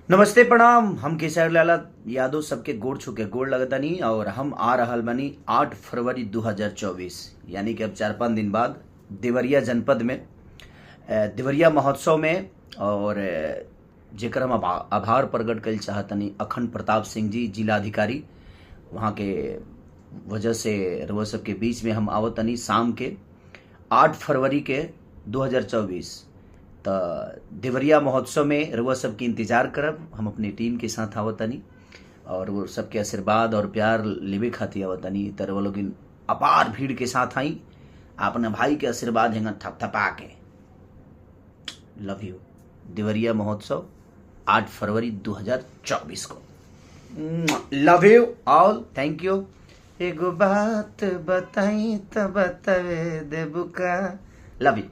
नमस्ते प्रणाम। हम केसर लाला यादव सबके गोड़ छुके गोड़ लगतनी और हम आ रहल बनी 8 फरवरी 2024 यानी कि अब 4-5 दिन बाद देवरिया जनपद में देवरिया महोत्सव में। और जेकर हम आभार प्रकट कर चाहतनी अखंड प्रताप सिंह जी जिलाधिकारी वहाँ के वजह से रउआ सबके बीच में हम आवतनी शाम के 8 फरवरी के 2024 तो देवरिया महोत्सव में रउआ सबके इंतजार करब। हम अपनी टीम के साथ आवतनी और वो सबके आशीर्वाद और प्यार लेवे खातिर आवतनी। तो रउआ लोग अपार भीड़ के साथ आई अपने भाई के आशीर्वाद हैंगा थपथपा के। Love you. देवरिया महोत्सव 8 फरवरी 2024 को। Love you all. Thank you. एगो बात बताई तो बतावे देबू का। Love you.